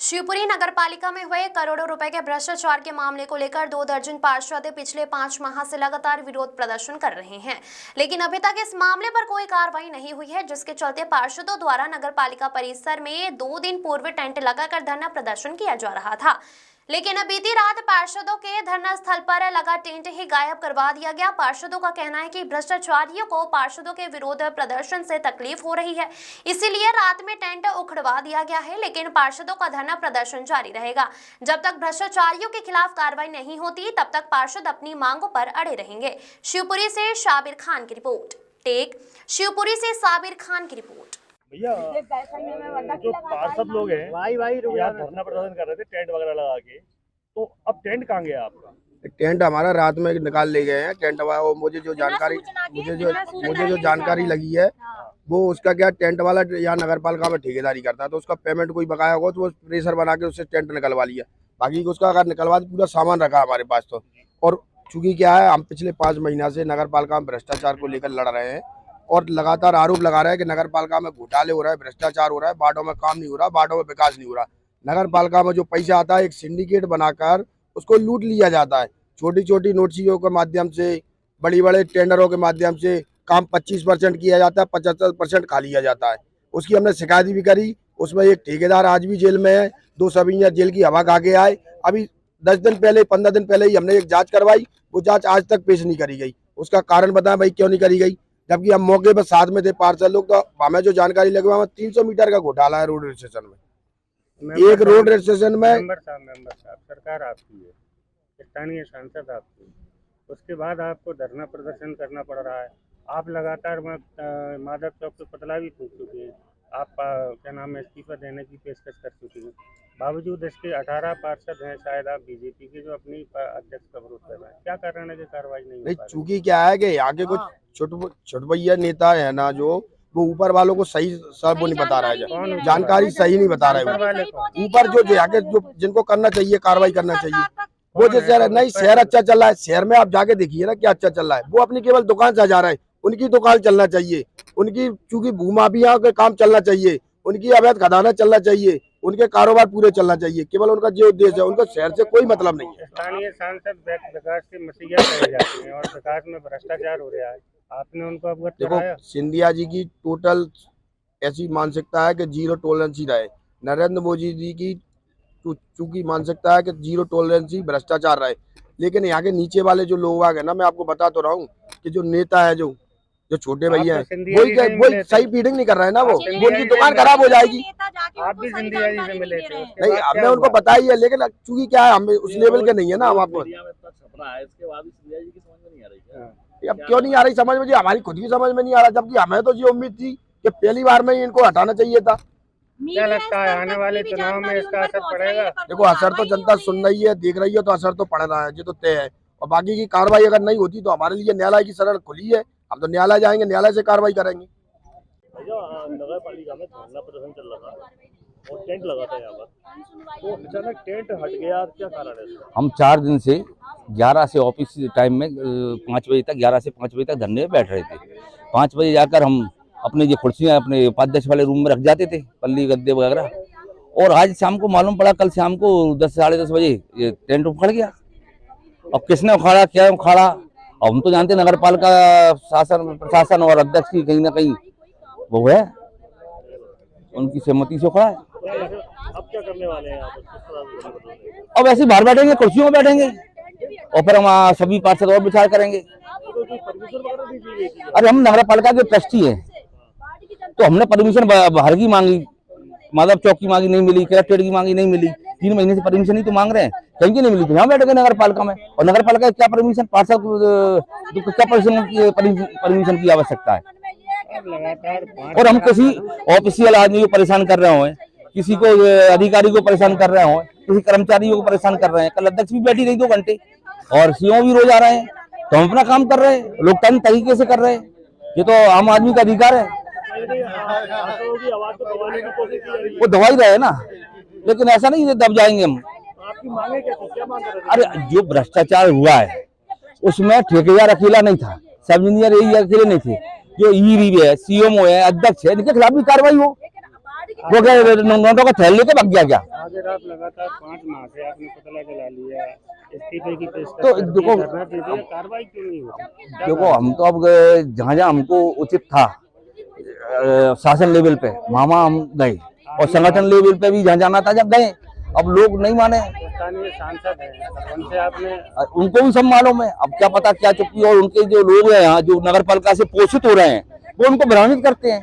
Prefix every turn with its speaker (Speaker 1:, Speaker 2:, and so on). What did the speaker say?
Speaker 1: शिवपुरी नगरपालिका में हुए करोड़ों रुपए के भ्रष्टाचार के मामले को लेकर 2 दर्जन पार्षद पिछले 5 माह से लगातार विरोध प्रदर्शन कर रहे हैं, लेकिन अभी तक इस मामले पर कोई कार्रवाई नहीं हुई है, जिसके चलते पार्षदों द्वारा नगरपालिका परिसर में 2 दिन पूर्व टेंट लगाकर धरना प्रदर्शन किया जा रहा था। लेकिन अब बीती रात पार्षदों के धरना स्थल पर लगा टेंट ही गायब करवा दिया गया। पार्षदों का कहना है कि भ्रष्टाचारियों को पार्षदों के विरोध प्रदर्शन से तकलीफ हो रही है, इसीलिए रात में टेंट उखड़वा दिया गया है। लेकिन पार्षदों का धरना प्रदर्शन जारी रहेगा। जब तक भ्रष्टाचारियों के खिलाफ कार्रवाई नहीं होती, तब तक पार्षद अपनी मांगों पर अड़े रहेंगे। शिवपुरी से साबिर खान की रिपोर्ट। शिवपुरी से साबिर खान की रिपोर्ट।
Speaker 2: भैया, जो पार्षद लोग हैं यहाँ धरना प्रदर्शन कर रहे थे टेंट वगैरह लगा के, तो अब टेंट कहाँ गया आपका?
Speaker 3: टेंट हमारा रात में निकाल ले गए हैं। टेंट वाला मुझे जो जानकारी लगी है वो उसका क्या, टेंट वाला यहाँ नगर पालिका में ठेकेदारी करता है, तो उसका पेमेंट कोई बकाया होगा तो वो प्रेशर बना के उससे टेंट निकलवा लिया। बाकी उसका अगर निकलवा पूरा सामान रखा हमारे पास तो। और चूंकि क्या है, हम पिछले 5 महीना से नगर पालिका में भ्रष्टाचार को लेकर लड़ रहे हैं और लगातार आरोप लगा रहा है कि नगर पालिका में घोटाले हो रहा है, भ्रष्टाचार हो रहा है, वार्डों में काम नहीं हो रहा, वार्डों में विकास नहीं हो रहा। नगर पालिका में जो पैसा आता है एक सिंडिकेट बनाकर उसको लूट लिया जाता है। छोटी छोटी नोटिसियों के माध्यम से, बड़ी बड़े टेंडरों के माध्यम से काम 25% किया जाता है, 75% खा लिया जाता है। उसकी हमने शिकायत भी करी। उसमें एक ठेकेदार आज भी जेल में है, 2 सब जेल की हवा खा के आए। अभी 10 दिन पहले, 15 दिन पहले ही हमने एक जाँच करवाई, वो जाँच आज तक पेश नहीं करी गई। उसका कारण बताएं भाई, क्यों नहीं करी गई? जबकि हम मौके पर साथ में थे पार्षद लोग, तो हमें जो जानकारी लगी हमें 300 मीटर का घोटाला है रोड रजिस्ट्रेशन में। एक रोड रजिस्ट्रेशन में
Speaker 2: मेंबर साहब, सरकार आपकी है, स्थानीय सांसद आपकी है, उसके बाद आपको धरना प्रदर्शन करना पड़ रहा है। आप लगातार माधव चौक पे पतला भी फूक चुके हैं। आप क्या नाम है, इस्तीफा देने की पेशकश कर चुके हैं। बावजूद इसके 18 पार्षद हैं शायद आप बीजेपी के, जो अपनी अध्यक्ष का विरोध कर रहे हैं। क्या कारण है कि कार्रवाई नहीं?
Speaker 3: चूंकि क्या है कि यहाँ के कुछ छोटभैया नेता है ना, जो वो ऊपर वालों को सही सब वो नहीं बता रहा है, जानकारी सही नहीं बता रहा है। ऊपर जो आगे जो जिनको करना चाहिए, कार्रवाई करना चाहिए, वो जैसे नहीं शहर अच्छा चल रहा है, शहर में आप जाके देखिए ना क्या अच्छा चल रहा है। वो अपनी केवल दुकान सजा रहा है, उनकी दुकान चलना चाहिए, उनकी चूंकि भूमाफिया के काम चलना चाहिए, उनकी अवैध खदाना चलना चाहिए, उनके कारोबार पूरे चलना चाहिए। केवल उनका जो उद्देश्य है, उनका शहर से कोई मतलब नहीं है।
Speaker 2: स्थानीय सांसद विकास के मसीहा कहे जाते हैं और विकास में भ्रष्टाचार हो रहा है, आपने उनको अवगत कराया?
Speaker 3: सिंधिया जी की टोटल ऐसी मानसिकता है कि जीरो टॉलरेंस ही रहे। नरेंद्र मोदी जी की चूंकि मानसिकता है कि जीरो टॉलरेंस ही भ्रष्टाचार रहे। लेकिन यहाँ के नीचे वाले जो लोग आ गए ना, मैं आपको बता तो रहा हूँ कि जो नेता है, जो छोटे भैया हैं, वही सही फीडिंग नहीं कर रहे हैं ना, वो उनकी दुकान खराब हो जाएगी।
Speaker 2: आप भी सिंधिया जी से मिले थे?
Speaker 3: नहीं, हमने उनको बताई है, लेकिन चूंकि क्या है, हम उस लेवल के नहीं है ना। हम आपको अब क्यों नहीं आ रही समझ में जी? हमारी खुद की समझ में नहीं आ रहा, जबकि हमें तो ये उम्मीद थी कि पहली बार में ही इनको हटाना चाहिए था।
Speaker 2: क्या लगता है आने वाले चुनाव में इसका असर पड़ेगा?
Speaker 3: देखो, असर तो जनता सुन रही है, देख रही है, तो असर तो पड़ रहा है, ये तो तय है। और बाकी की कार्रवाई अगर नहीं होती तो हमारे लिए न्यायालय की शरण खुली है, हम तो न्यायालय जाएंगे, न्यायालय से कार्रवाई करेंगे।
Speaker 2: नगर पालिका में धरना प्रदर्शन चल रहा था और टेंट लगा था यहाँ पर, तो अचानक टेंट हट गया, क्या कारण है?
Speaker 4: हम 4 दिन से 11 से ऑफिस टाइम में 5 बजे तक, 11 से 5 बजे तक धरने में बैठ रहे थे। 5 बजे जाकर हम अपने ये कुर्सियाँ अपने उपाध्यक्ष वाले रूम में रख जाते थे, पल्ली गद्दे वगैरह। और आज शाम को मालूम पड़ा, कल शाम को 10 साढ़े 10 बजे ये टेंट उखड़ गया। अब किसने उखाड़ा, क्या उखाड़ा, अब हम तो जानते नगर पालिका शासन प्रशासन और अध्यक्ष की कहीं ना कहीं वो है, उनकी सहमति से उखड़ा है।
Speaker 2: अब क्या करने वाले हैं आप?
Speaker 4: अब ऐसे बाहर बैठेंगे, कुर्सियों में बैठेंगे और फिर हम सभी पार्षद और विचार करेंगे। अरे हम नगर पालिका के ट्रस्टी हैं, तो हमने परमिशन बाहर की मांगी, माधव चौक की मांगी, नहीं मिली, कलेक्ट्रेट की मांगी, नहीं मिली। 3 महीने से परमिशन ही तो मांग रहे हैं, कहीं की नहीं मिली, तो यहाँ बैठ गए नगर पालिका में। और नगर पालिका क्या परमिशन, पार्षद क्या परमिशन की आवश्यकता है? और हम किसी ऑफिशियल आदमी को परेशान कर रहे हो, किसी को अधिकारी को परेशान कर रहे हो, किसी कर्मचारियों को परेशान कर रहे हैं। कल अध्यक्ष भी बैठी रही 2 घंटे और सीओ भी रोज आ रहे हैं, तो हम अपना काम कर रहे हैं, लोकतांत्रिक तरीके से कर रहे हैं। ये तो आम आदमी का अधिकार है, वो दबा ही रहे ना, लेकिन ऐसा नहीं दब जाएंगे हम। अरे जो भ्रष्टाचार हुआ है उसमें ठेकेदार अकेला नहीं था, सब इंजीनियर यही अकेले नहीं थे, जो ईवी है, सीएमओ है, अध्यक्ष है, इनके खिलाफ भी कार्रवाई हो। वो क्या नोटों का थैल लेके भाग गया क्या?
Speaker 2: अगर आप लगातार 5 माह से आपने पुतला जला लिया, इस्तीफे की पेशकश
Speaker 4: तो
Speaker 2: कर दी,
Speaker 4: देखो
Speaker 2: धरना दे दिया, कार्रवाई क्यों नहीं होती? क्या
Speaker 4: देखो हम तो अब जहाँ जहाँ हमको उचित था शासन लेवल पे वहाँ हम गए और संगठन लेवल पे भी जहाँ जाना था जब गए। अब लोग नहीं माने,
Speaker 2: स्थानीय सांसद हैं, उनसे आपने
Speaker 4: उनको भी सब मालूम है। अब क्या पता क्या चुप्पी, और उनके जो लोग हैं यहाँ जो नगर पालिका से पोषित हो रहे हैं वो उनको भ्रमित करते हैं।